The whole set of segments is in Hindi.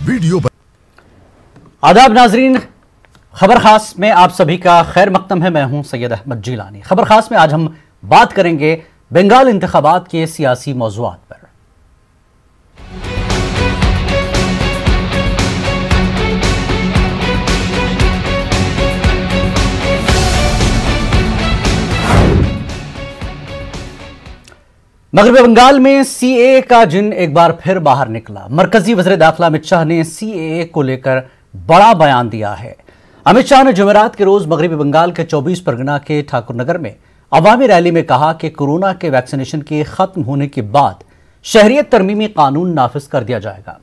वीडियो। आदाब नाजरीन, खबर खास में आप सभी का खैर मकदम है। मैं हूं सैयद अहमद जिलानी। खबर खास में आज हम बात करेंगे बंगाल इंतखाबात के सियासी मौज़ूआत पर। मगरबी बंगाल में सीएए का जिन एक बार फिर बाहर निकला। मरकजी वज़ीर दाखिला अमित शाह ने सीएए को लेकर बड़ा बयान दिया है। अमित शाह ने जुमेरात के रोज मगरबी बंगाल के 24 परगना के ठाकुरनगर में अवामी रैली में कहा कि कोरोना के वैक्सीनेशन के खत्म होने के बाद शहरियत तरमीमी कानून नाफिज कर दिया जाएगा।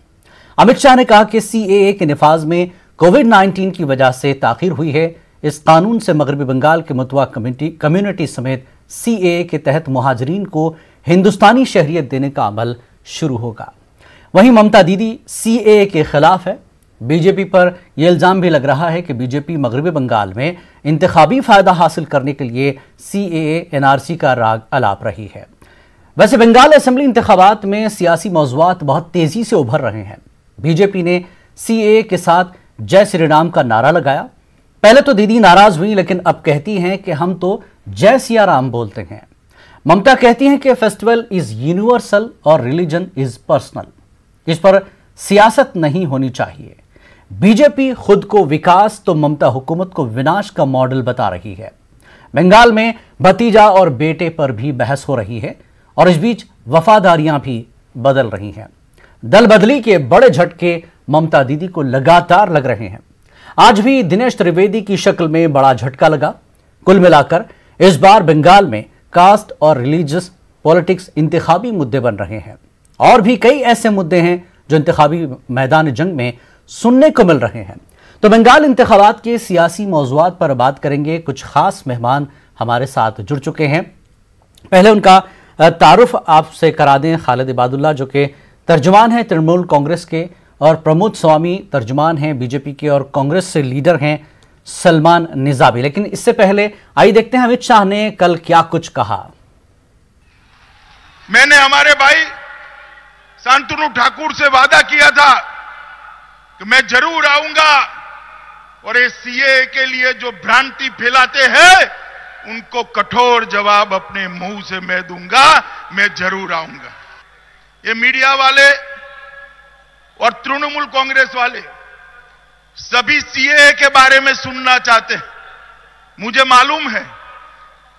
अमित शाह ने कहा कि सीएए के निफाज में कोविड-19 की वजह से ताखीर हुई है। इस कानून से मगरबी बंगाल के मुतवा कम्युनिटी समेत सीएए के तहत मुहाजिरीन को हिंदुस्तानी शहरियत देने का अमल शुरू होगा। वहीं ममता दीदी सीएए के खिलाफ है। बीजेपी पर यह इल्जाम भी लग रहा है कि बीजेपी मगरबी बंगाल में इंतखाबी फायदा हासिल करने के लिए सीएए एनआरसी का राग अलाप रही है। वैसे बंगाल असेंबली इंतखाबात में सियासी मौज़ूआत बहुत तेजी से उभर रहे हैं। बीजेपी ने सीएए के साथ जय श्री राम का नारा लगाया। पहले तो दीदी नाराज हुई, लेकिन अब कहती हैं कि हम तो जय सिया राम बोलते हैं। ममता कहती हैं कि फेस्टिवल इज यूनिवर्सल और रिलीजन इज पर्सनल। इस पर सियासत नहीं होनी चाहिए। बीजेपी खुद को विकास तो ममता हुकूमत को विनाश का मॉडल बता रही है। बंगाल में भतीजा और बेटे पर भी बहस हो रही है और इस बीच वफादारियां भी बदल रही हैं। दल बदली के बड़े झटके ममता दीदी को लगातार लग रहे हैं। आज भी दिनेश त्रिवेदी की शक्ल में बड़ा झटका लगा। कुल मिलाकर इस बार बंगाल में कास्ट और रिलीजियस पॉलिटिक्स इंतखाबी मुद्दे बन रहे हैं और भी कई ऐसे मुद्दे हैं जो इंतखाबी मैदान जंग में सुनने को मिल रहे हैं। तो बंगाल इंतखाबात के सियासी मौज़ूआत पर बात करेंगे। कुछ खास मेहमान हमारे साथ जुड़ चुके हैं। पहले उनका तारुफ आपसे करा दें। खालिद इबादुल्ला जो कि तर्जुमान हैं तृणमूल कांग्रेस के, और प्रमोद स्वामी तर्जुमान हैं बीजेपी के और कांग्रेस से लीडर हैं सलमान निजामी। लेकिन इससे पहले आइए देखते हैं अमित शाह ने कल क्या कुछ कहा। मैंने हमारे भाई शांतनु ठाकुर से वादा किया था कि मैं जरूर आऊंगा और इस सीएए के लिए जो भ्रांति फैलाते हैं उनको कठोर जवाब अपने मुंह से मैं दूंगा। मैं जरूर आऊंगा। ये मीडिया वाले और तृणमूल कांग्रेस वाले सभी सीएए के बारे में सुनना चाहते हैं। मुझे मालूम है,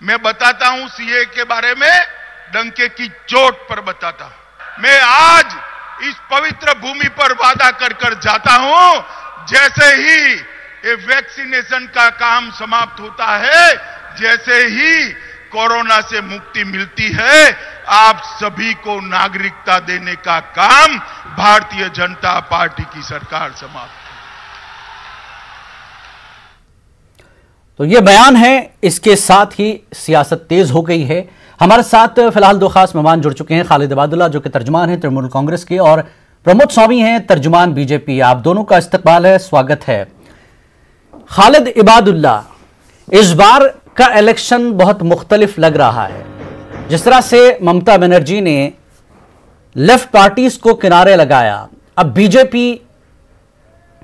मैं बताता हूं सीएए के बारे में डंके की चोट पर बताता हूं। मैं आज इस पवित्र भूमि पर वादा कर कर जाता हूं, जैसे ही ये वैक्सीनेशन का काम समाप्त होता है, जैसे ही कोरोना से मुक्ति मिलती है, आप सभी को नागरिकता देने का काम भारतीय जनता पार्टी की सरकार समाप्त। तो ये बयान है, इसके साथ ही सियासत तेज हो गई है। हमारे साथ फिलहाल दो खास मेहमान जुड़ चुके हैं। खालिद इबादुल्ला जो कि तर्जुमान हैं तृणमूल कांग्रेस के, और प्रमोद स्वामी हैं तर्जुमान बीजेपी। आप दोनों का इस्तकबाल है, स्वागत है। खालिद इबादुल्ला, इस बार का इलेक्शन बहुत मुख्तलिफ लग रहा है। जिस तरह से ममता बनर्जी ने लेफ्ट पार्टीज को किनारे लगाया, अब बीजेपी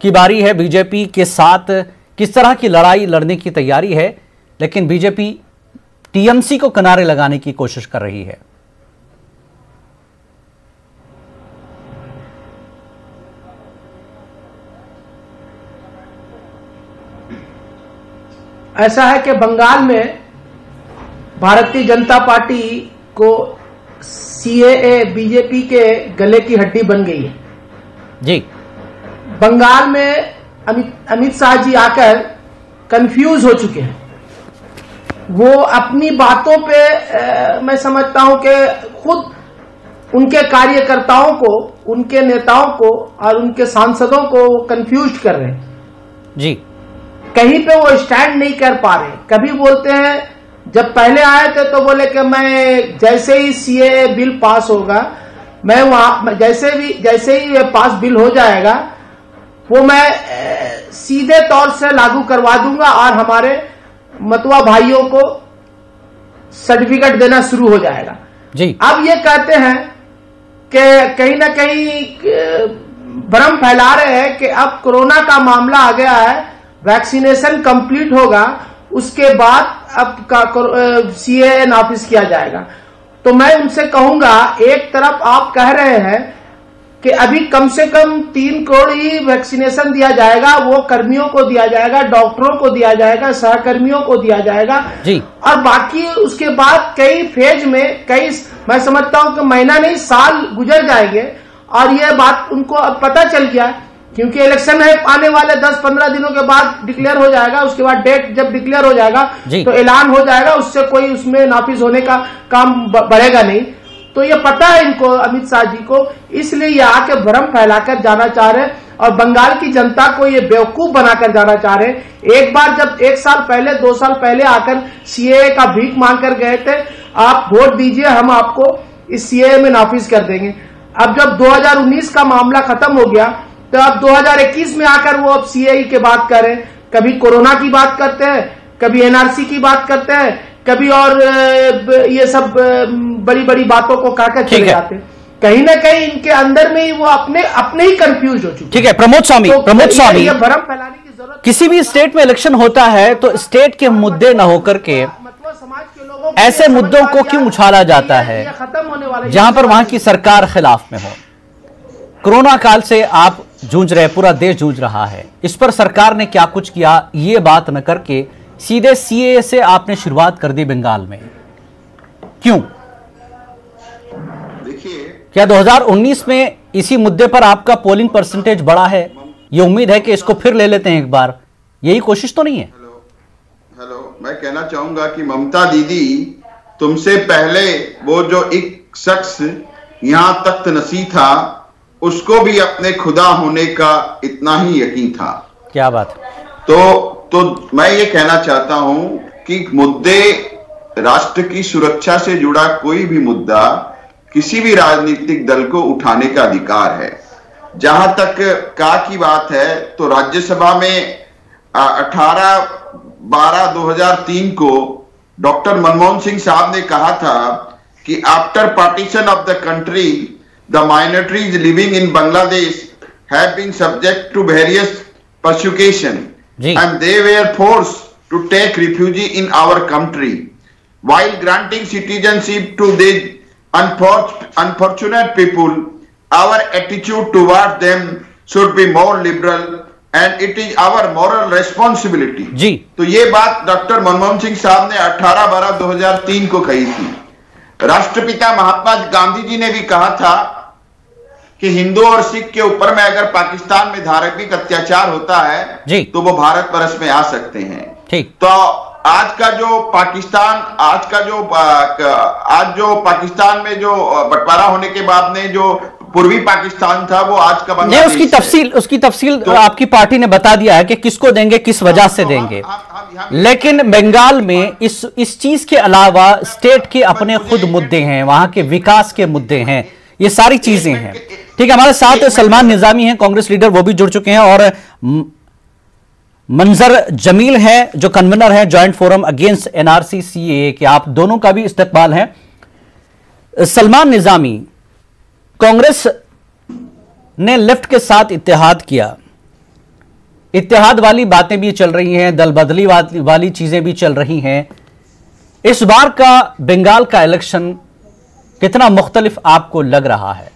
की बारी है। बीजेपी के साथ किस तरह की लड़ाई लड़ने की तैयारी है, लेकिन बीजेपी टीएमसी को किनारे लगाने की कोशिश कर रही है। ऐसा है कि बंगाल में भारतीय जनता पार्टी को सीएए बीजेपी के गले की हड्डी बन गई है जी। बंगाल में अमित शाह जी आकर कंफ्यूज हो चुके हैं। वो अपनी बातों पे मैं समझता हूं कि खुद उनके कार्यकर्ताओं को, उनके नेताओं को और उनके सांसदों को कंफ्यूज कर रहे हैं जी। कहीं पे वो स्टैंड नहीं कर पा रहे। कभी बोलते हैं, जब पहले आए थे तो बोले कि मैं जैसे ही सीएए बिल पास होगा, मैं वहां जैसे ही ये पास बिल हो जाएगा वो मैं सीधे तौर से लागू करवा दूंगा और हमारे मतवा भाइयों को सर्टिफिकेट देना शुरू हो जाएगा जी। अब ये कहते हैं कि कहीं ना कहीं भ्रम फैला रहे हैं कि अब कोरोना का मामला आ गया है, वैक्सीनेशन कंप्लीट होगा, उसके बाद अब सीएए नाफिज किया जाएगा। तो मैं उनसे कहूंगा, एक तरफ आप कह रहे हैं कि अभी कम से कम 3 करोड़ ही वैक्सीनेशन दिया जाएगा, वो कर्मियों को दिया जाएगा, डॉक्टरों को दिया जाएगा, सहकर्मियों को दिया जाएगा जी। और बाकी उसके बाद कई फेज में, मैं समझता हूं कि महीना नहीं साल गुजर जाएंगे। और ये बात उनको अब पता चल गया, क्योंकि इलेक्शन है आने वाले 10-15 दिनों के बाद डिक्लेयर हो जाएगा। उसके बाद डेट जब डिक्लेयर हो जाएगा तो ऐलान हो जाएगा, उससे कोई उसमें नाफिज होने का काम बढ़ेगा नहीं। तो ये पता है इनको, अमित शाह जी को, इसलिए ये आके भ्रम फैलाकर जाना चाह रहे हैं और बंगाल की जनता को ये बेवकूफ बनाकर जाना चाह रहे हैं। एक बार जब 1 साल पहले 2 साल पहले आकर सीएए का भीख मांग कर गए थे, आप वोट दीजिए, हम आपको इस सीएए में नाफिज कर देंगे। अब जब 2019 का मामला खत्म हो गया तो अब 2021 में आकर वो अब सीएए की बात कर रहे हैं। कभी कोरोना की बात करते हैं, कभी एनआरसी की बात करते हैं, कभी और ये सब बड़ी बड़ी बातों को कहकर चले जाते हैं। कहीं ना कहीं इनके अंदर में ही वो अपने ही कंफ्यूज हो चुके। ठीक है प्रमोद स्वामी, तो प्रमोद स्वामी, ये भ्रम फैलाने की जरूरत, किसी भी स्टेट में इलेक्शन होता है तो स्टेट के मुद्दे न होकर के मतलब समाज के लोगों ऐसे मुद्दों को क्यों उछाला जाता है खत्म होने वाला, जहां पर वहां की सरकार खिलाफ में हो। कोरोना काल से आप जूझ रहे, पूरा देश जूझ रहा है, इस पर सरकार ने क्या कुछ किया, ये बात न करके सीधे सीएए से आपने शुरुआत कर दी बंगाल में, क्यों? देखिए, क्या 2019 में इसी मुद्दे पर आपका पोलिंग परसेंटेज बढ़ा है? ये उम्मीद है कि इसको फिर ले लेते हैं एक बार, यही कोशिश तो नहीं है? हेलो, मैं कहना चाहूंगा कि ममता दीदी, तुमसे पहले वो जो एक शख्स यहां तख्त नसी था, उसको भी अपने खुदा होने का इतना ही यकीन था। क्या बात। तो मैं ये कहना चाहता हूं कि मुद्दे, राष्ट्र की सुरक्षा से जुड़ा कोई भी मुद्दा किसी भी राजनीतिक दल को उठाने का अधिकार है। जहां तक का की बात है, तो राज्यसभा में 18/12/2003 को डॉक्टर मनमोहन सिंह साहब ने कहा था कि after partition of the country, the minorities living in Bangladesh have been subject to various persecution and they were forced to take refuge in our country. While granting citizenship to these unfortunate people, our attitude towards them should be more liberal and it is our moral responsibility. जी। तो ये बात डॉक्टर मनमोहन सिंह साहब ने 18/12/2003 को कही थी। राष्ट्रपिता महात्मा गांधी जी ने भी कहा था कि हिंदू और सिख के ऊपर में अगर पाकिस्तान में धार्मिक अत्याचार होता है तो वो भारत वर्ष में आ सकते हैं। ठीक। तो आज जो पाकिस्तान में जो बंटवारा होने के बाद में जो पूर्वी पाकिस्तान था, वो आज का बांग्लादेश। उसकी तफसील तो आपकी पार्टी ने बता दिया है कि किसको देंगे, किस वजह से देंगे। लेकिन बंगाल में इस चीज के अलावा स्टेट के अपने खुद मुद्दे हैं, वहां के विकास के मुद्दे हैं, ये सारी चीजें हैं। ठीक है, हमारे साथ सलमान निजामी हैं, कांग्रेस लीडर, वो भी जुड़ चुके हैं, और मंजर जमील है जो कन्वीनर है joint forum against NRC CAA के। आप दोनों का भी इस्तकबाल है। सलमान निजामी, कांग्रेस ने लेफ्ट के साथ इत्तेहाद किया, इत्तेहाद वाली बातें भी चल रही हैं, दल बदली वाली चीजें भी चल रही हैं। इस बार का बंगाल का इलेक्शन कितना मुख्तलिफ आपको लग रहा है?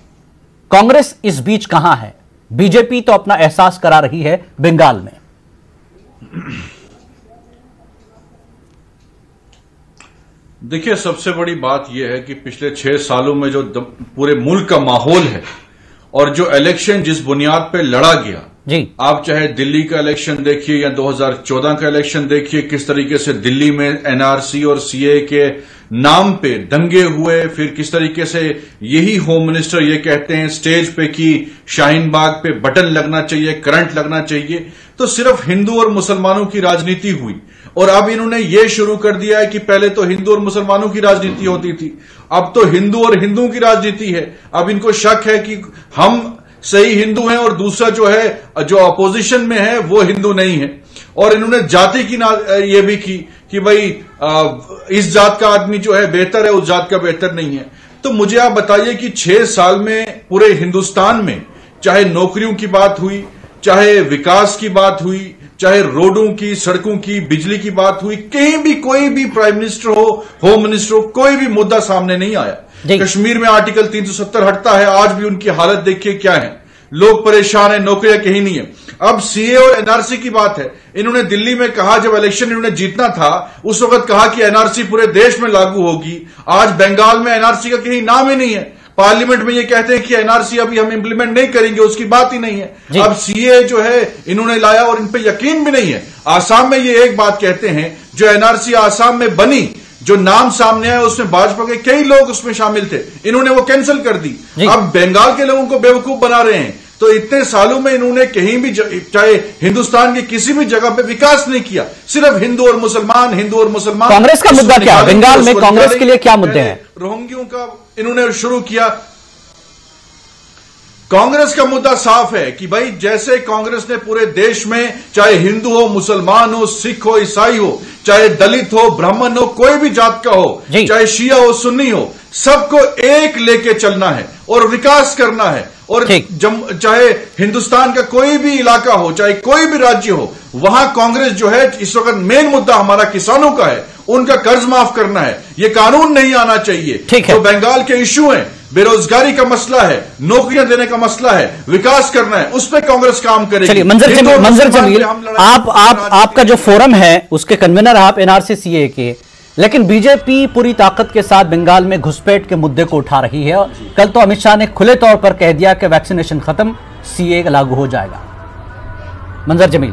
कांग्रेस इस बीच कहां है? बीजेपी तो अपना एहसास करा रही है बंगाल में। देखिए, सबसे बड़ी बात यह है कि पिछले 6 सालों में जो पूरे मुल्क का माहौल है और जो इलेक्शन जिस बुनियाद पे लड़ा गया जी, आप चाहे दिल्ली का इलेक्शन देखिए या 2014 का इलेक्शन देखिए, किस तरीके से दिल्ली में एनआरसी और सीए के नाम पे दंगे हुए, फिर किस तरीके से यही होम मिनिस्टर ये कहते हैं स्टेज पे कि शाहीन बाग पे बटन लगना चाहिए, करंट लगना चाहिए। तो सिर्फ हिंदू और मुसलमानों की राजनीति हुई, और अब इन्होंने ये शुरू कर दिया है कि पहले तो हिंदू और मुसलमानों की राजनीति होती थी, अब तो हिंदू और हिंदुओं की राजनीति है। अब इनको शक है कि हम सही हिंदू हैं और दूसरा जो है जो अपोजिशन में है वो हिंदू नहीं है। और इन्होंने जाति की ये भी की कि भाई इस जात का आदमी जो है बेहतर है, उस जात का बेहतर नहीं है। तो मुझे आप बताइए कि 6 साल में पूरे हिंदुस्तान में चाहे नौकरियों की बात हुई, चाहे विकास की बात हुई, चाहे रोडों की, सड़कों की, बिजली की बात हुई, कहीं भी कोई भी प्राइम मिनिस्टर हो, होम मिनिस्टर हो, कोई भी मुद्दा सामने नहीं आया। कश्मीर में आर्टिकल 370 हटता है, आज भी उनकी हालत देखिए क्या है, लोग परेशान हैं, नौकरियां कहीं नहीं है। अब सीए और एनआरसी की बात है, इन्होंने दिल्ली में कहा, जब इलेक्शन इन्होंने जीतना था उस वक्त कहा कि एनआरसी पूरे देश में लागू होगी। आज बंगाल में एनआरसी का कहीं नाम ही नहीं है, पार्लियामेंट में ये कहते हैं कि एनआरसी अभी हम इंप्लीमेंट नहीं करेंगे, उसकी बात ही नहीं है। अब सीए जो है इन्होंने लाया और इन पे यकीन भी नहीं है। आसाम में ये एक बात कहते हैं, जो एनआरसी आसाम में बनी, जो नाम सामने आया उसमें भाजपा के कई लोग उसमें शामिल थे, इन्होंने वो कैंसिल कर दी। अब बंगाल के लोगों को बेवकूफ बना रहे हैं। तो इतने सालों में इन्होंने कहीं भी, चाहे हिंदुस्तान की किसी भी जगह पे विकास नहीं किया, सिर्फ हिंदू और मुसलमान, हिंदू और मुसलमान। कांग्रेस का मुद्दा क्या है बंगाल में? कांग्रेस के लिए क्या मुद्दे हैं? रोहिंग्यों का इन्होंने शुरू किया। कांग्रेस का मुद्दा साफ है कि भाई जैसे कांग्रेस ने पूरे देश में, चाहे हिंदू हो, मुसलमान हो, सिख हो, ईसाई हो, चाहे दलित हो, ब्राह्मण हो, कोई भी जात का हो, चाहे शिया हो, सुन्नी हो, सबको एक लेके चलना है और विकास करना है। और चाहे हिंदुस्तान का कोई भी इलाका हो, चाहे कोई भी राज्य हो, वहां कांग्रेस जो है, इस वक्त मेन मुद्दा हमारा किसानों का है, उनका कर्ज माफ करना है, ये कानून नहीं आना चाहिए। तो बंगाल के इश्यू हैं, बेरोजगारी का मसला है, नौकरियां देने का मसला है, विकास करना है, उस पर कांग्रेस काम करेगी। चलिए मंजर जमील, आपका जो फोरम है उसके कन्वीनर आप एनआरसी सीए के, लेकिन बीजेपी पूरी ताकत के साथ बंगाल में घुसपैठ के मुद्दे को उठा रही है। कल तो अमित शाह ने खुले तौर पर कह दिया कि वैक्सीनेशन खत्म, सीए लागू हो जाएगा। मंजर जमील।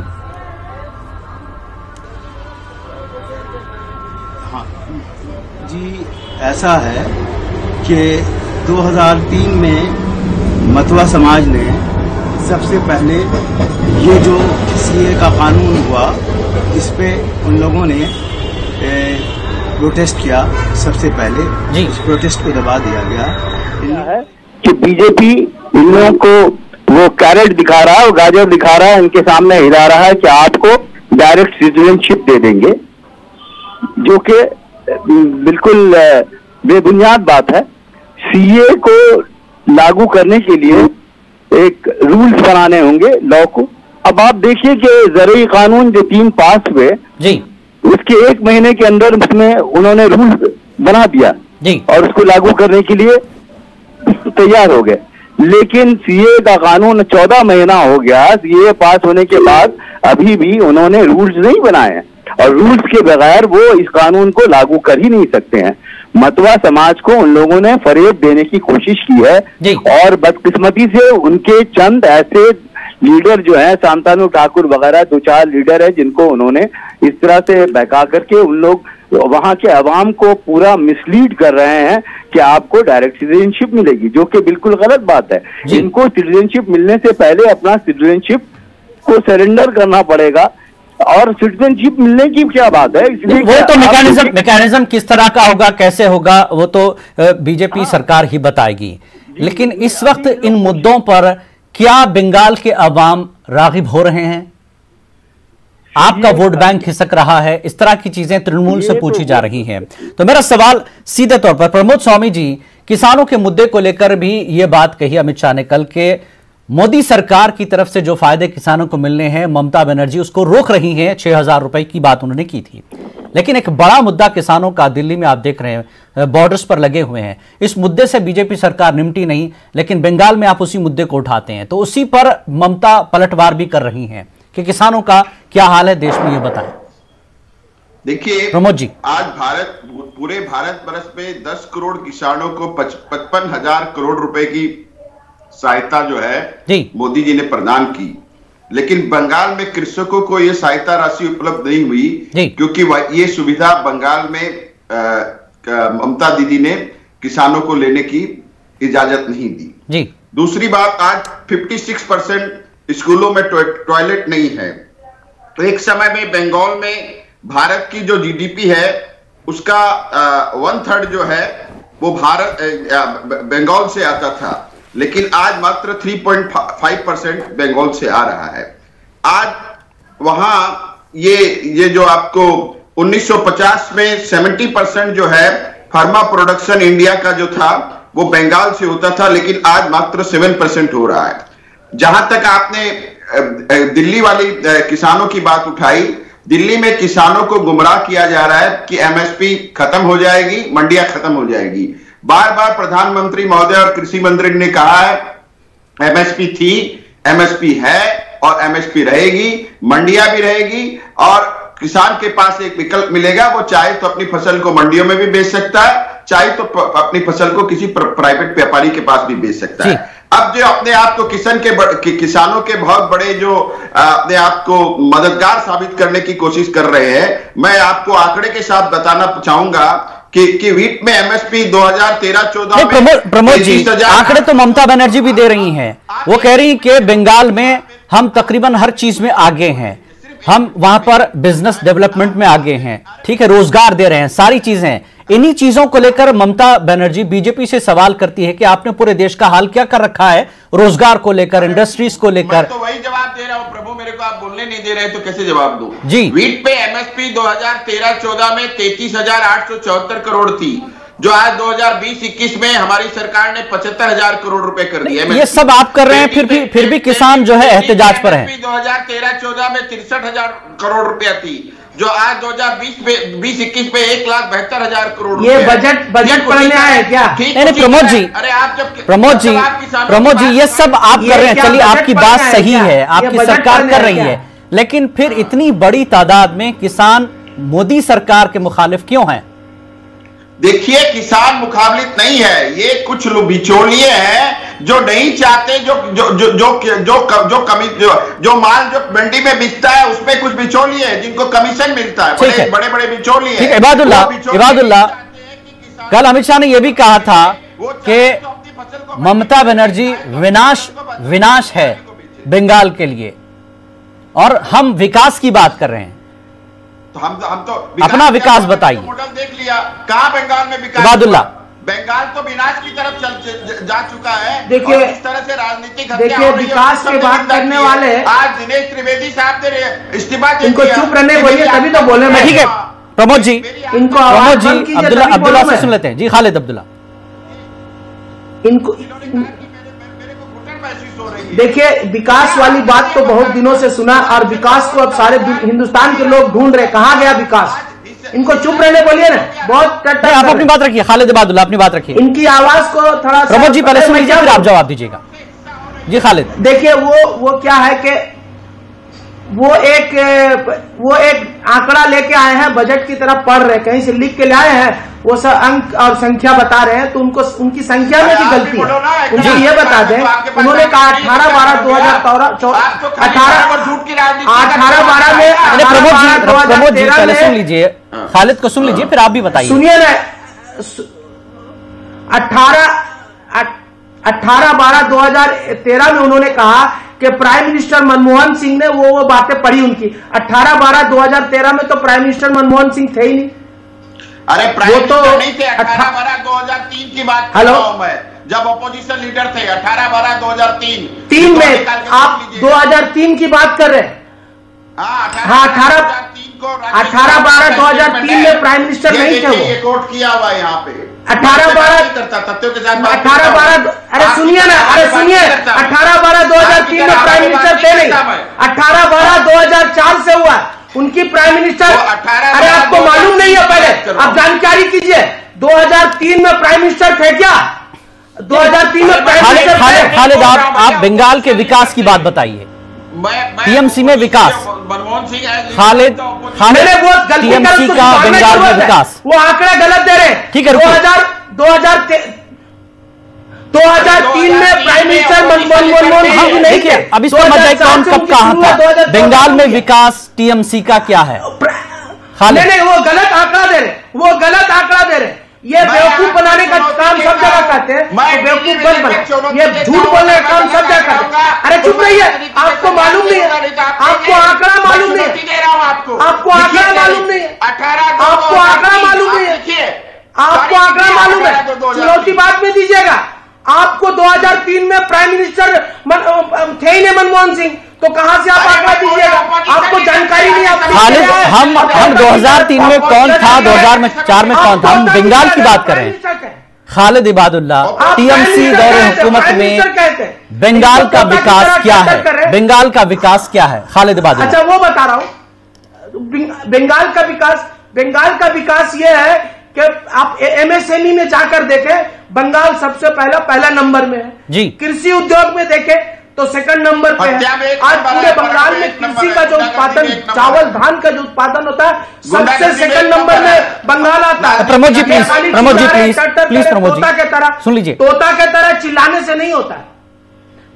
हाँ जी, ऐसा है कि 2003 में मतवा समाज ने सबसे पहले ये जो सीए का कानून हुआ, इस पे उन लोगों ने प्रोटेस्ट किया सबसे पहले जी। इस प्रोटेस्ट को दबा दिया गया है कि बीजेपी इन लोगों को वो कैरेट दिखा रहा है, वो गाजर दिखा रहा है, इनके सामने हिला रहा है कि आपको डायरेक्ट सिटीजनशिप दे देंगे, जो कि बिल्कुल बेबुनियाद बात है। सीए को लागू करने के लिए एक रूल्स बनाने होंगे लॉ को। अब आप देखिए कि ज़रूरी कानून जो 3 पास हुए जी, उसके 1 महीने के अंदर उसमें उन्होंने रूल्स बना दिया जी, और उसको लागू करने के लिए तैयार हो गए। लेकिन सीए का कानून 14 महीना हो गया, सीए पास होने के बाद अभी भी उन्होंने रूल्स नहीं बनाए हैं, और रूल्स के बगैर वो इस कानून को लागू कर ही नहीं सकते हैं। मतवा समाज को उन लोगों ने फरेब देने की कोशिश की है, और बदकिस्मती से उनके चंद ऐसे लीडर जो हैं, शांतनु ठाकुर वगैरह 2-4 लीडर हैं, जिनको उन्होंने इस तरह से बहका करके उन लोग वहां के अवाम को पूरा मिसलीड कर रहे हैं कि आपको डायरेक्ट सिटीजनशिप मिलेगी, जो कि बिल्कुल गलत बात है। इनको सिटीजनशिप मिलने से पहले अपना सिटीजनशिप को सरेंडर करना पड़ेगा, और सिटीजनशिप मिलने की क्या बात है? वो तो मैकेनिज्म किस तरह का होगा, कैसे होगा, वो तो बीजेपी सरकार ही बताएगी। लेकिन इस वक्त इन मुद्दों पर क्या बंगाल के अवाम रागिब हो रहे हैं? आपका वोट बैंक खिसक रहा है, इस तरह की चीजें तृणमूल से पूछी जा रही हैं। तो मेरा सवाल सीधे तौर पर, प्रमोद स्वामी जी, किसानों के मुद्दे को लेकर भी ये बात कही अमित शाह ने कल के मोदी सरकार की तरफ से जो फायदे किसानों को मिलने हैं, ममता बनर्जी उसको रोक रही हैं। 6,000 रुपए की बात उन्होंने की थी। लेकिन एक बड़ा मुद्दा किसानों का दिल्ली में आप देख रहे हैं, बॉर्डर्स पर लगे हुए हैं। इस मुद्दे से बीजेपी सरकार निपटी नहीं, लेकिन बंगाल में आप उसी मुद्दे को उठाते हैं, तो उसी पर ममता पलटवार भी कर रही हैं कि किसानों का क्या हाल है देश में, ये बताएं। देखिए प्रमोद जी, आज पूरे भारत वर्ष में 10 करोड़ किसानों को 55,000 करोड़ रुपए की सहायता जो है मोदी जी ने प्रदान की, लेकिन बंगाल में कृषकों को यह सहायता राशि उपलब्ध नहीं हुई, क्योंकि ये सुविधा बंगाल में ममता दीदी ने किसानों को लेने की इजाजत नहीं दी। दूसरी बात, आज 56% स्कूलों में टॉयलेट नहीं है। तो एक समय में बंगाल में भारत की जो जीडीपी है उसका 1/3 जो है वो बंगाल से आता था, लेकिन आज मात्र 3.5% बंगाल से आ रहा है। आज वहां ये जो आपको 1950 में 70% जो है फार्मा प्रोडक्शन इंडिया का जो था वो बंगाल से होता था, लेकिन आज मात्र 7% हो रहा है। जहां तक आपने दिल्ली वाली किसानों की बात उठाई, दिल्ली में किसानों को गुमराह किया जा रहा है कि एमएसपी खत्म हो जाएगी, मंडियां खत्म हो जाएगी। बार बार प्रधानमंत्री महोदय और कृषि मंत्री ने कहा है एमएसपी थी, एमएसपी है और एमएसपी रहेगी, मंडियां भी रहेगी और किसान के पास एक विकल्प मिलेगा। वो चाहे तो अपनी फसल को मंडियों में भी बेच सकता है, चाहे तो अपनी फसल को किसी प्राइवेट व्यापारी के पास भी बेच सकता है। अब जो अपने आप को किसानों के बहुत बड़े जो अपने आप को मददगार साबित करने की कोशिश कर रहे हैं, मैं आपको आंकड़े के साथ बताना चाहूंगा कि वीट में एमएसपी 2013-14 में प्रमोद जी, आंकड़े तो ममता बनर्जी भी दे रही हैं। वो कह रही कि बंगाल में हम तकरीबन हर चीज में आगे हैं, हम वहां पर बिजनेस डेवलपमेंट में आगे हैं, ठीक है, रोजगार दे रहे हैं, सारी चीजें। इन्हीं चीजों को लेकर ममता बनर्जी बीजेपी से सवाल करती है कि आपने पूरे देश का हाल क्या कर रखा है रोजगार को लेकर, इंडस्ट्रीज को लेकर। तो वही जवाब दे रहा हूं प्रभु, मेरे को आप बोलने नहीं दे रहे तो कैसे जवाब दूं? जी, वीट पे एमएसपी 2013-14 में 33,874 करोड़ थी, जो आज 2020-21 में हमारी सरकार ने 75,000 करोड़ रुपए कर दिए। ये सब आप कर रहे हैं, फिर भी किसान जो है एहतजाज पर है। 2013-14 में 63,000 करोड़ रुपया थी, जो आज 2020-21 में 1,72,000 करोड़। ये बजट पढ़ने आए क्या? नहीं प्रमोद जी, अरे आप जब प्रमोद जी ये सब आप कर रहे हैं, चलिए आपकी बात सही है, आपकी सरकार कर रही है, लेकिन फिर इतनी बड़ी तादाद में किसान मोदी सरकार के मुखालिफ क्यों हैं? देखिए, किसान मुखालिफ नहीं है, ये कुछ बिचौलिए हैं जो नहीं चाहते, जो माल जो मंडी में बिकता है उसमें कुछ बिचौलिए हैं जिनको कमीशन मिलता है, बड़े बड़े बिचौलिए हैं। इबादुल्लाह, कल अमित शाह ने यह भी कहा था कि ममता बनर्जी विनाश है बंगाल के लिए और हम विकास की बात कर रहे हैं। तो हम तो अपना विकास बताइए। मॉडल देख लिया, कहां बंगाल में विकास? इबादुल्लाह, बंगाल तो विनाश की तरफ जा चुका है। देखिए, इस तरह से राजनीतिक हत्या हो रही है, विकास की बात करने वाले आज दिनेश त्रिवेदी साहब ने इस्तीफा दे दिया। इनको चुप रहने बोलिए, तभी तो बोले। मैं ठीक है प्रमोद जी, इनको अब्दुल्ला से सुन लेते हैं। जी खालिद अब्दुल्ला, इनको देखिए, विकास वाली बात तो बहुत दिनों से सुना और विकास को अब सारे हिंदुस्तान के लोग ढूंढ रहे, कहां गया विकास? इनको चुप रहने बोलिए ना, बहुत आप अपनी बात रखिए। खालिद इबादुल्ला अपनी बात रखिए, इनकी आवाज को थोड़ा। प्रमोद जी पहले सुन लीजिए, फिर आप जवाब दीजिएगा। जी खालिद, देखिए वो क्या है कि वो एक आंकड़ा लेके आए हैं, बजट की तरफ पढ़ रहे, कहीं से लिख के लाए हैं, वो सब अंक और संख्या बता रहे हैं, तो उनको उनकी संख्या में भी गलती है। मुझे ये बता दें, उन्होंने कहा 18-12-2014 18-12 में प्रमोद जी पहले सुन लीजिए, खालिद को सुन लीजिए, फिर आप भी बताइए। सुनिए ना, 18-12-2013 में उन्होंने कहा कि प्राइम मिनिस्टर मनमोहन सिंह ने वो बातें पढ़ी उनकी। 18-12-2013 में तो प्राइम मिनिस्टर मनमोहन सिंह थे ही नहीं। अरे प्राइम मिनिस्टर नहीं थे, 18-12-2003 की बात कर रहा हूं मैं, जब अपोजिशन लीडर थे। 18-12-2003 में आप 2003 की बात कर रहे हैं? हाँ, 18-12-2003 में प्राइम मिनिस्टर नहीं थे वो। कोट किया हुआ है यहाँ पे। 18-12 अरे सुनिए ना, अरे सुनिए, 18-12-2003 में प्राइम मिनिस्टर थे नहीं, 18-12-2004 से हुआ उनकी प्राइम मिनिस्टर। अरे आपको मालूम नहीं है? पहले आप जानकारी कीजिए, 2003 में प्राइम मिनिस्टर थे क्या? 2003 में प्राइम मिनिस्टर थे। खालिद, आप बंगाल के विकास की बात बताइए, टीएमसी में विकास। मनमोहन सिंह खालिद, टीएमसी का बंगाल में विकास, वो आंकड़े गलत दे रहे हैं। ठीक है, 2003 में प्राइम मिनिस्टर मनमोहन सिंह नहीं थे। अब इस पर मत कौन कब कहा था बंगाल में विकास टीएमसी का क्या है? नहीं, वो गलत आंकड़ा दे रहे, ये बेवकूफ बनाने का काम सब जगह करते हैं, बेवकूफ बन ये झूठ बोलने का काम सब जगह करते हैं। अरे चुप रहिए, आपको मालूम नहीं है, आपको आंकड़ा मालूम नहीं है, आपको आंकड़ा मालूम नहीं है, आपको आंकड़ा मालूम नहीं है, आपको आंकड़ा मालूम है, चुनौती बाद में दीजिएगा। आपको 2003 में प्राइम मिनिस्टर थे ही नहीं मनमोहन सिंह, तो कहां से आप आंकड़ा दीजिएगा? आपको जानकारी नहीं। हम 2003 में कौन था, 2004 में कौन था? हम बंगाल की बात कर रहे हैं। खालिद इबादुल्लाह, टीएमसी दौरे हुकूमत में बंगाल का विकास क्या है? बंगाल का विकास क्या है खालिद इबादुल्लाह? अच्छा वो बता रहा हूं, बंगाल का विकास ये है कि आप एमएसएमई में जाकर देखें, बंगाल सबसे पहला नंबर में है जी। कृषि उद्योग में देखें तो सेकंड नंबर पे है। आज पूरे बंगाल में कृषि का जो उत्पादन, चावल धान का जो उत्पादन होता है, सबसे सेकंड नंबर में बंगाल आता है। प्रमोद जी प्लीज प्रमोद जी तोता के तरह सुन लीजिए, तोता के तरह चिल्लाने से नहीं होता है,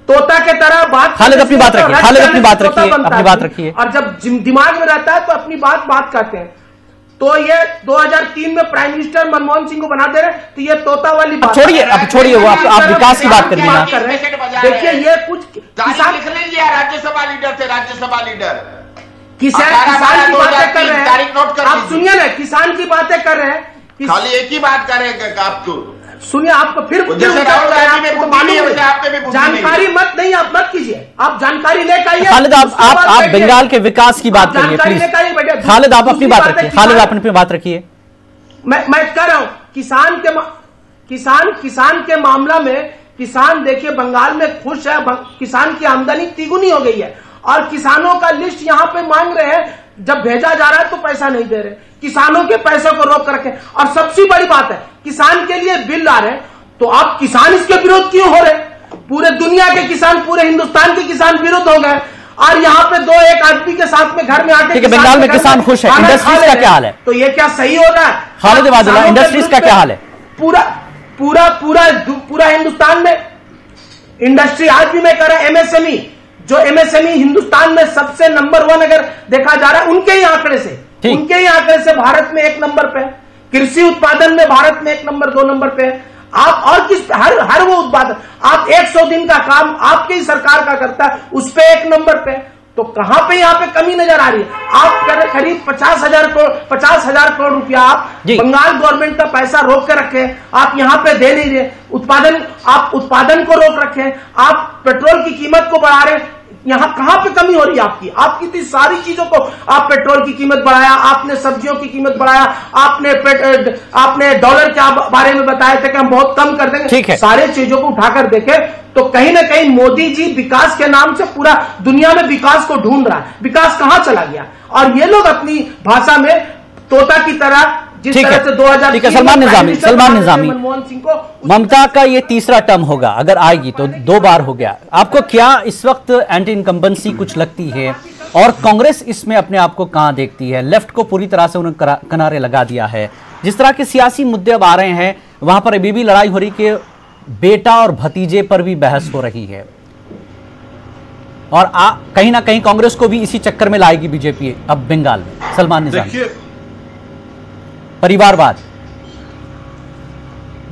तोता के तरह बात। खालिद अपनी बात रखिए, खालिद अपनी बात रखिए। और जब दिमाग में रहता है तो अपनी बात करते हैं। तो ये 2003 में प्राइम मिनिस्टर मनमोहन सिंह को बना दे रहे, तो ये तोता वाली बात छोड़िए वो आप विकास की बात करिए ना। देखिए ये कुछ किसान लिख लीजिए, राज्यसभा लीडर थे, राज्यसभा लीडर किसान की बातें कर रहे हैं। आप सुनिए ना, किसान की बातें कर रहे हैं, खाली एक ही बात करेगा आपको सुनिए। आपको फिर जानकारी नहीं आप मत कीजिए, आप जानकारी लेकर आइए। खालिद आप बंगाल के विकास की बात करिए प्लीज। खालिद आप अपनी बात रखिए, खालिद आप अपनी बात रखिए। मैं कर रहा हूं किसान के मामला में, किसान देखिए बंगाल में खुश है, किसान की आमदनी तिगुनी हो गई है और किसानों का लिस्ट यहां पे मांग रहे हैं, जब भेजा जा रहा है तो पैसा नहीं दे रहे, किसानों के पैसे को रोक रखे। और सबसे बड़ी बात है, किसान के लिए बिल आ रहे, तो आप किसान इसके विरोध क्यों हो रहे? पूरे दुनिया के किसान, पूरे हिंदुस्तान के किसान विरोध हो गए और यहाँ पे दो एक आदमी के साथ में घर में आके बंगाल में किसान खुश है। इंडस्ट्रीज का क्या हाल है? तो ये क्या सही हो रहा है? खालिद इबादुल्लाह, इंडस्ट्रीज का क्या हाल है? पूरा हिंदुस्तान में इंडस्ट्री आज भी मैं कर रहा, एमएसएमई जो एमएसएमई हिंदुस्तान में सबसे नंबर 1 अगर देखा जा रहा है, उनके ही आंकड़े से भारत में 1 नंबर पे है। कृषि उत्पादन में भारत में 1 नंबर 2 नंबर पे है। आप और किस हर वो उत्पादन, आप 100 दिन का काम आपकी ही सरकार का करता है, उस पे 1 नंबर पे। तो कहां पे यहाँ पे कमी नजर आ रही है? आप करीब 50,000 करोड़ रुपया आप बंगाल गवर्नमेंट का पैसा रोक के रखे, आप यहाँ पे दे नहीं रहे। आप उत्पादन को रोक रखे, आप पेट्रोल की कीमत को बढ़ा रहे। यहाँ कहां पे कमी हो रही है आपकी? आपकी इतनी सारी चीजों को, आप पेट्रोल की कीमत बढ़ाया, आपने सब्जियों की कीमत बढ़ाया, आपने डॉलर के बारे में बताया था कि हम बहुत कम कर देंगे। सारे चीजों को उठाकर देखे तो कहीं ना कहीं मोदी जी विकास के नाम से पूरा दुनिया में विकास को ढूंढ रहा है। विकास कहां चला गया? और ये लोग अपनी भाषा में तोता की तरह जिस तरह से 2000 सलमान निजामी मनमोहन सिंह को, ममता का ये तीसरा टर्म होगा, अगर आएगी तो 2 बार हो गया। आपको क्या इस वक्त एंटी इनकम्बेंसी कुछ लगती है और कांग्रेस इसमें अपने आप को कहां देखती है? लेफ्ट को पूरी तरह से उन्होंने किनारे लगा दिया है। जिस तरह के सियासी मुद्दे अब आ रहे हैं, वहां पर अभी भी लड़ाई हो रही कि बेटा और भतीजे पर भी बहस हो रही है और कहीं ना कहीं कांग्रेस को भी इसी चक्कर में लाएगी बीजेपी अब बंगाल में। सलमान निजामी, परिवारवाद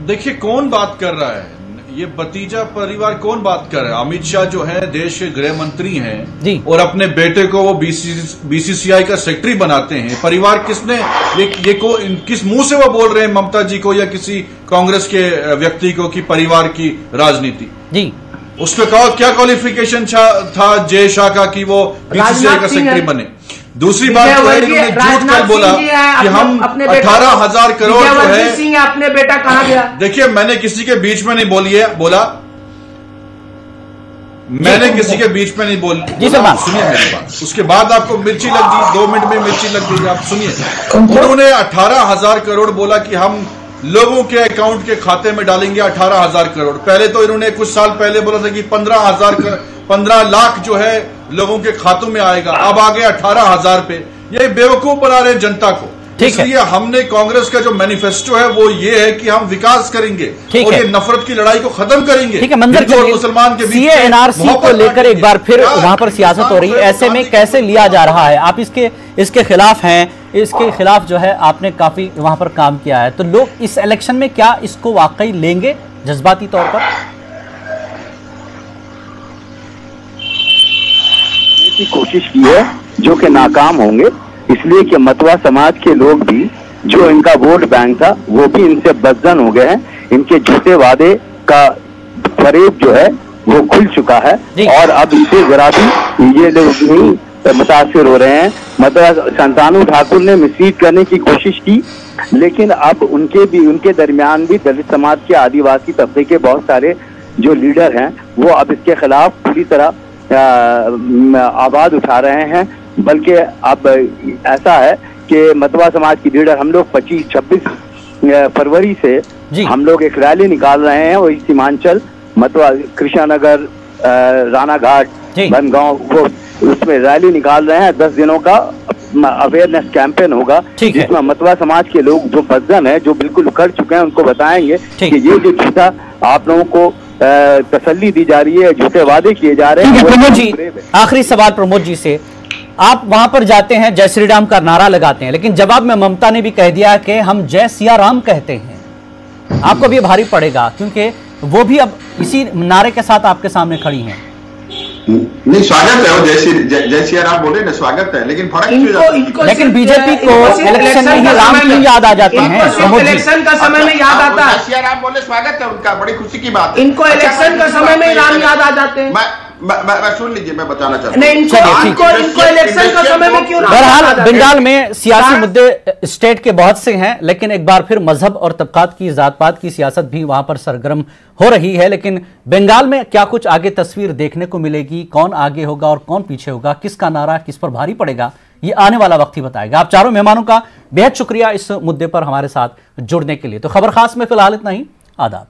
देखिए कौन बात कर रहा है? ये भतीजा परिवार कौन बात कर रहा है? अमित शाह जो है देश के गृह मंत्री हैं और अपने बेटे को वो बीसीसीआई का सेक्रेटरी बनाते हैं। परिवार किसने किस मुंह से वो बोल रहे हैं ममता जी को या किसी कांग्रेस के व्यक्ति को कि परिवार की राजनीति? जी, उसमें क्या क्वालिफिकेशन था जय शाह का कि वो बीसीसीआई का सेक्रेटरी बने? दूसरी बात तो है इन्होंने झूठ कर बोला कि हम 18,000 करोड़ जो है अपने बेटा कहाँ गया? देखिए मैंने किसी के बीच में नहीं बोला मैंने किसी के बीच में नहीं सुनिए मेरी बात। उसके बाद आपको मिर्ची लग गई, 2 मिनट में मिर्ची लग गई। आप सुनिए, उन्होंने 18,000 करोड़ बोला कि हम लोगों के अकाउंट के खाते में डालेंगे 18,000 करोड़। पहले तो इन्होंने कुछ साल पहले बोला था कि 15 लाख जो है लोगों के खातों में आएगा, अब आ गए 18,000 पे। ये बेवकूफ बना रहे जनता को। इसलिए हमने कांग्रेस का जो मैनिफेस्टो है वो ये है कि हम विकास करेंगे और ये नफरत की लड़ाई को खत्म करेंगे। ठीक है, मंजर और मुसलमान के बीच एनआरसी को लेकर एक बार फिर वहां पर सियासत हो रही है। ऐसे में कैसे लिया जा रहा है? आप इसके खिलाफ हैं, इसके खिलाफ जो है आपने काफी वहां पर काम किया है, तो लोग इस इलेक्शन में क्या इसको वाकई लेंगे जज्बाती तौर पर? की कोशिश की है जो कि नाकाम होंगे, इसलिए कि मतवा समाज के लोग भी, जो इनका वोट बैंक था, वो भी इनसे बदजन हो गए हैं। इनके झूठे वादे का फरेब जो है वो खुल चुका है और अब इसे जरा भी ये लोग नहीं मुतासिर हो रहे हैं। मतलब शांतनु ठाकुर ने मिसलीड करने की कोशिश की लेकिन अब उनके दरमियान भी दलित समाज के, आदिवासी तबके के बहुत सारे जो लीडर हैं वो अब इसके खिलाफ पूरी तरह आवाज उठा रहे हैं। बल्कि अब ऐसा है कि मतवा समाज की लीडर, हम लोग 25-26 फरवरी से हम लोग एक रैली निकाल रहे हैं, वही सीमांचल मतवा कृष्णानगर, रानाघाट, बनगांव, वो उसमें रैली निकाल रहे हैं। 10 दिनों का अवेयरनेस कैंपेन होगा, जिसमें मतवा समाज के लोग जो बदजन है, जो बिल्कुल कर चुके हैं, उनको बताएंगे कि ये जो झूठा आप लोगों को तसल्ली दी जा रही है, झूठे वादे किए जा रहे हैं। प्रमोद जी, आखिरी सवाल प्रमोद जी से, आप वहां पर जाते हैं, जय श्री राम का नारा लगाते हैं, लेकिन जवाब में ममता ने भी कह दिया कि हम जय सिया राम कहते हैं। आपको भी भारी पड़ेगा क्योंकि वो भी अब इसी नारे के साथ आपके सामने खड़ी हैं। नहीं, स्वागत है, वो जय सिया राम बोले ना, स्वागत है, लेकिन फर्क लेकिन बीजेपी को इलेक्शन में राम क्यों याद आ जाते हैं? इलेक्शन का समय में याद आता है, जय सिया राम बोले, स्वागत है उनका, बड़ी खुशी की बात। इनको इलेक्शन का समय में राम याद आ जाते हैं। सुन लीजिए, मैं बताना चाहता हूं, इनको इलेक्शन का समय में क्यों? बहरहाल बंगाल में सियासी मुद्दे स्टेट के बहुत से हैं, लेकिन एक बार फिर मजहब और तबकात की, जात पात की सियासत भी वहां पर सरगर्म हो रही है। लेकिन बंगाल में क्या कुछ आगे तस्वीर देखने को मिलेगी, कौन आगे होगा और कौन पीछे होगा, किसका नारा किस पर भारी पड़ेगा, ये आने वाला वक्त ही बताएगा। आप चारों मेहमानों का बेहद शुक्रिया इस मुद्दे पर हमारे साथ जुड़ने के लिए। तो खबर खास में फिलहाल इतना ही। आदाब।